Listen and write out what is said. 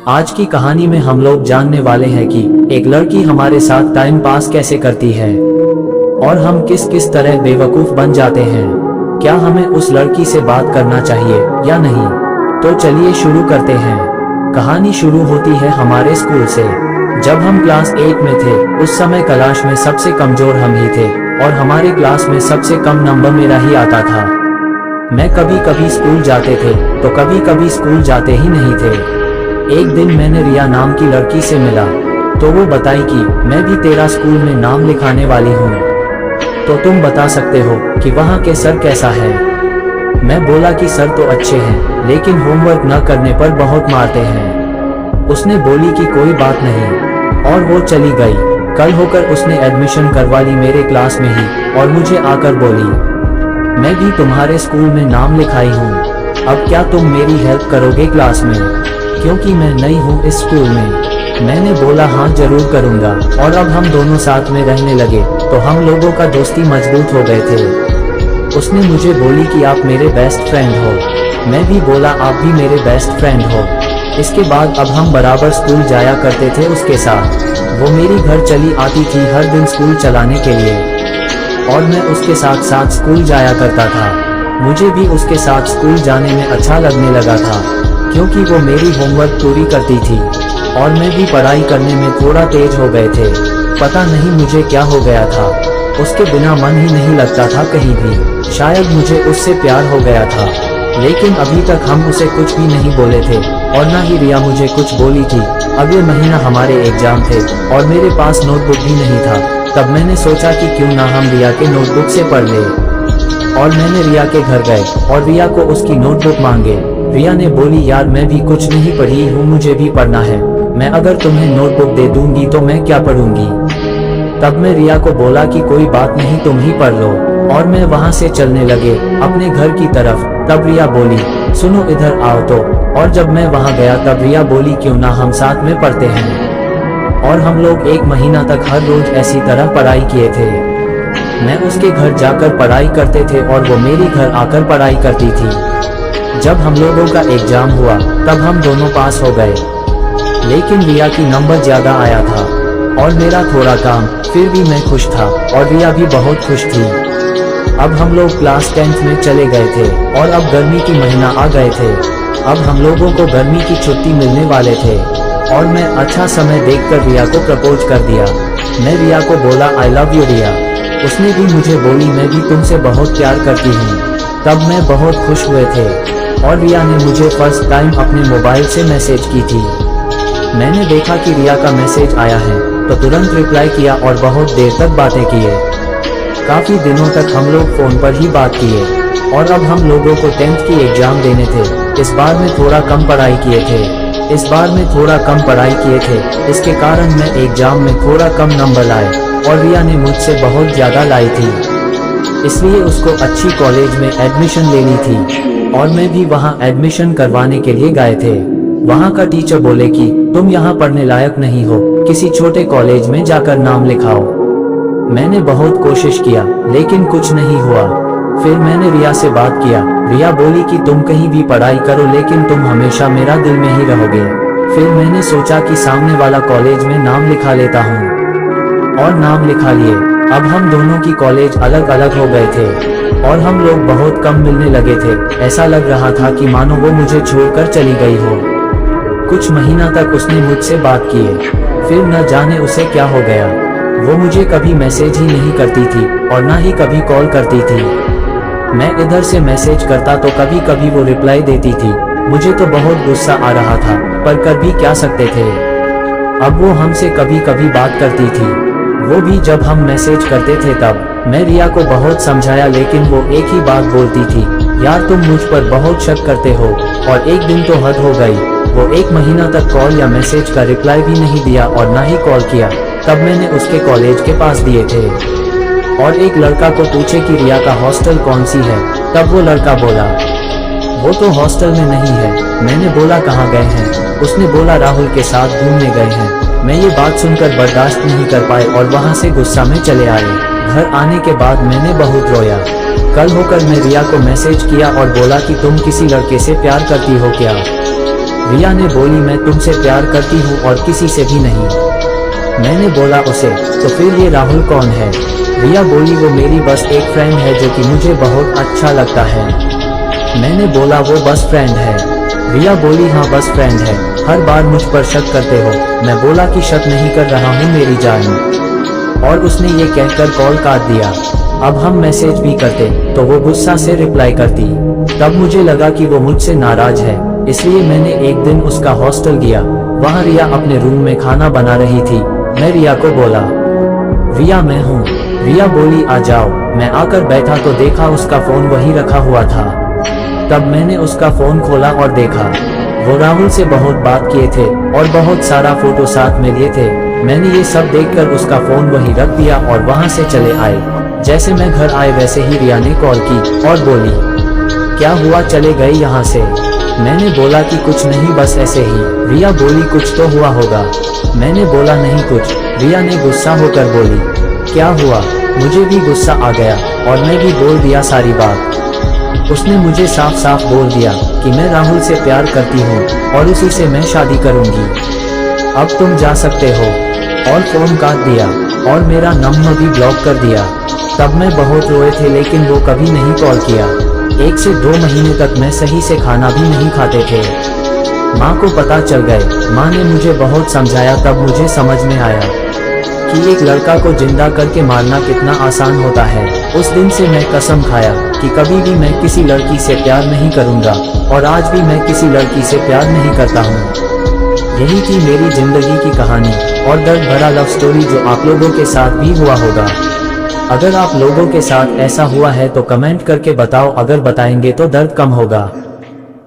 आज की कहानी में हम लोग जानने वाले हैं कि एक लड़की हमारे साथ टाइम पास कैसे करती है और हम किस किस तरह बेवकूफ बन जाते हैं। क्या हमें उस लड़की से बात करना चाहिए या नहीं? तो चलिए शुरू करते हैं। कहानी शुरू होती है हमारे स्कूल से। जब हम क्लास 8 में थे उस समय क्लास में सबसे कमजोर हम ही थे और हमारे क्लास में सबसे कम नंबर मेरा ही आता था। मैं कभी कभी स्कूल जाते थे तो कभी कभी स्कूल जाते ही नहीं थे। एक दिन मैंने रिया नाम की लड़की से मिला तो वो बताई कि मैं भी तेरा स्कूल में नाम लिखाने वाली हूँ, तो तुम बता सकते हो कि वहाँ के सर कैसा है। मैं बोला कि सर तो अच्छे हैं लेकिन होमवर्क न करने पर बहुत मारते हैं। उसने बोली कि कोई बात नहीं और वो चली गई। कल होकर उसने एडमिशन करवा ली मेरे क्लास में ही और मुझे आकर बोली, मैं भी तुम्हारे स्कूल में नाम लिखाई हूँ, अब क्या तुम मेरी हेल्प करोगे क्लास में, क्योंकि मैं नई हूँ इस स्कूल में। मैंने बोला हाँ जरूर करूँगा और अब हम दोनों साथ में रहने लगे तो हम लोगों का दोस्ती मजबूत हो गए थे। उसने मुझे बोली कि आप मेरे बेस्ट फ्रेंड हो। मैं भी बोला आप भी मेरे बेस्ट फ्रेंड हो। इसके बाद अब हम बराबर स्कूल जाया करते थे उसके साथ। वो मेरी घर चली आती थी हर दिन स्कूल चलाने के लिए और मैं उसके साथ साथ स्कूल जाया करता था। मुझे भी उसके साथ स्कूल जाने में अच्छा लगने लगा था क्योंकि वो मेरी होमवर्क पूरी करती थी और मैं भी पढ़ाई करने में थोड़ा तेज हो गए थे। पता नहीं मुझे क्या हो गया था, उसके बिना मन ही नहीं लगता था कहीं भी। शायद मुझे उससे प्यार हो गया था, लेकिन अभी तक हम उसे कुछ भी नहीं बोले थे और ना ही रिया मुझे कुछ बोली थी। अगले महीना हमारे एग्जाम थे और मेरे पास नोटबुक भी नहीं था। तब मैंने सोचा कि क्यों ना हम रिया के नोटबुक से पढ़ ले और मैंने रिया के घर गए और रिया को उसकी नोटबुक मांगे। रिया ने बोली यार मैं भी कुछ नहीं पढ़ी हूँ, मुझे भी पढ़ना है। मैं अगर तुम्हें नोटबुक दे दूंगी तो मैं क्या पढ़ूंगी। तब मैं रिया को बोला कि कोई बात नहीं तुम ही पढ़ लो और मैं वहाँ से चलने लगे अपने घर की तरफ। तब रिया बोली सुनो इधर आओ तो, और जब मैं वहाँ गया तब रिया बोली क्यों ना हम साथ में पढ़ते हैं। और हम लोग 1 महीना तक हर रोज ऐसी तरह पढ़ाई किए थे। मैं उसके घर जाकर पढ़ाई करते थे और वो मेरी घर आकर पढ़ाई करती थी। जब हम लोगों का एग्जाम हुआ तब हम दोनों पास हो गए, लेकिन रिया की नंबर ज्यादा आया था और मेरा थोड़ा कम। फिर भी मैं खुश था और रिया भी बहुत खुश थी। अब हम लोग क्लास 10th में चले गए थे और अब गर्मी की महीना आ गए थे। अब हम लोगों को गर्मी की छुट्टी मिलने वाले थे और मैं अच्छा समय देखकर रिया को प्रपोज कर दिया। मैं रिया को बोला आई लव यू रिया। उसने भी मुझे बोली मैं भी तुमसे बहुत प्यार करती हूँ। तब मैं बहुत खुश हुए थे और रिया ने मुझे फर्स्ट टाइम अपने मोबाइल से मैसेज की थी। मैंने देखा कि रिया का मैसेज आया है तो तुरंत रिप्लाई किया और बहुत देर तक बातें किए। काफी दिनों तक हम लोग फोन पर ही बात किए और अब हम लोगों को 10th की एग्जाम देने थे। इस बार में थोड़ा कम पढ़ाई किए थे। इसके कारण मैं एग्जाम में थोड़ा कम नंबर लाए और रिया ने मुझसे बहुत ज्यादा लाई थी, इसलिए उसको अच्छी कॉलेज में एडमिशन लेनी थी और मैं भी वहाँ एडमिशन करवाने के लिए गए थे। वहाँ का टीचर बोले कि तुम यहाँ पढ़ने लायक नहीं हो, किसी छोटे कॉलेज में जाकर नाम लिखाओ। मैंने बहुत कोशिश किया लेकिन कुछ नहीं हुआ। फिर मैंने रिया से बात किया। रिया बोली कि तुम कहीं भी पढ़ाई करो लेकिन तुम हमेशा मेरा दिल में ही रहोगे। फिर मैंने सोचा कि सामने वाला कॉलेज में नाम लिखा लेता हूँ और नाम लिखा लिए। अब हम दोनों की कॉलेज अलग अलग हो गए थे और हम लोग बहुत कम मिलने लगे थे। ऐसा लग रहा था कि मानो वो मुझे छोड़कर चली गई हो। कुछ महीना तक उसने मुझसे बात किए, फिर न जाने उसे क्या हो गया। वो मुझे कभी मैसेज ही नहीं करती थी और ना ही कभी कॉल करती थी। मैं इधर से मैसेज करता तो कभी कभी वो रिप्लाई देती थी। मुझे तो बहुत गुस्सा आ रहा था पर कर भी क्या सकते थे। अब वो हमसे कभी कभी बात करती थी, वो भी जब हम मैसेज करते थे तब। मैं रिया को बहुत समझाया लेकिन वो एक ही बात बोलती थी, यार तुम मुझ पर बहुत शक करते हो। और एक दिन तो हद हो गई, वो 1 महीना तक कॉल या मैसेज का रिप्लाई भी नहीं दिया और ना ही कॉल किया। तब मैंने उसके कॉलेज के पास दिए थे और एक लड़का को पूछे कि रिया का हॉस्टल कौन सी है। तब वो लड़का बोला वो तो हॉस्टल में नहीं है। मैंने बोला कहाँ गए हैं? उसने बोला राहुल के साथ घूमने गए हैं। मैं ये बात सुनकर बर्दाश्त नहीं कर पाए और वहाँ से गुस्सा में चले आए। घर आने के बाद मैंने बहुत रोया। कल होकर मैं रिया को मैसेज किया और बोला कि तुम किसी लड़के से प्यार करती हो क्या? रिया ने बोली मैं तुमसे प्यार करती हूँ और किसी से भी नहीं। मैंने बोला उसे तो फिर ये राहुल कौन है? रिया बोली वो मेरी बस एक फ्रेंड है जो कि मुझे बहुत अच्छा लगता है। मैंने बोला वो बस फ्रेंड है? रिया बोली हाँ बस फ्रेंड है, हर बार मुझ पर शक करते हो। मैं बोला कि शक नहीं कर रहा हूँ मेरी जान, और उसने ये कहकर कॉल काट दिया। अब हम मैसेज भी करते तो वो गुस्सा से रिप्लाई करती। तब मुझे लगा कि वो मुझसे नाराज है, इसलिए मैंने एक दिन उसका हॉस्टल गया। वहाँ रिया अपने रूम में खाना बना रही थी। मैं रिया को बोला रिया मैं हूँ। रिया बोली आ जाओ। मैं आकर बैठा तो देखा उसका फोन वहीं रखा हुआ था। तब मैंने उसका फोन खोला और देखा वो राहुल से बहुत बात किए थे और बहुत सारा फोटो साथ में लिए थे। मैंने ये सब देखकर उसका फोन वहीं रख दिया और वहाँ से चले आए। जैसे मैं घर आए वैसे ही रिया ने कॉल की और बोली क्या हुआ चले गए यहाँ से? मैंने बोला कि कुछ नहीं बस ऐसे ही। रिया बोली कुछ तो हुआ होगा। मैंने बोला नहीं कुछ। रिया ने गुस्सा होकर बोली क्या हुआ? मुझे भी गुस्सा आ गया और मैं भी बोल दिया सारी बात। उसने मुझे साफ साफ बोल दिया कि मैं राहुल से प्यार करती हूँ और उसी से मैं शादी करूँगी। अब तुम जा सकते हो। और फोन काट दिया और मेरा नंबर भी ब्लॉक कर दिया। तब मैं बहुत रोए थे लेकिन वो कभी नहीं कॉल किया। 1 से 2 महीने तक मैं सही से खाना भी नहीं खाते थे। माँ को पता चल गए। माँ ने मुझे बहुत समझाया। तब मुझे समझ में आया कि एक लड़का को जिंदा करके मारना कितना आसान होता है। उस दिन से मैं कसम खाया कि कभी भी मैं किसी लड़की से प्यार नहीं करूँगा, और आज भी मैं किसी लड़की से प्यार नहीं करता हूँ। यही थी मेरी जिंदगी की कहानी और दर्द भरा लव स्टोरी जो आप लोगों के साथ भी हुआ होगा। अगर आप लोगों के साथ ऐसा हुआ है तो कमेंट करके बताओ। अगर बताएंगे तो दर्द कम होगा।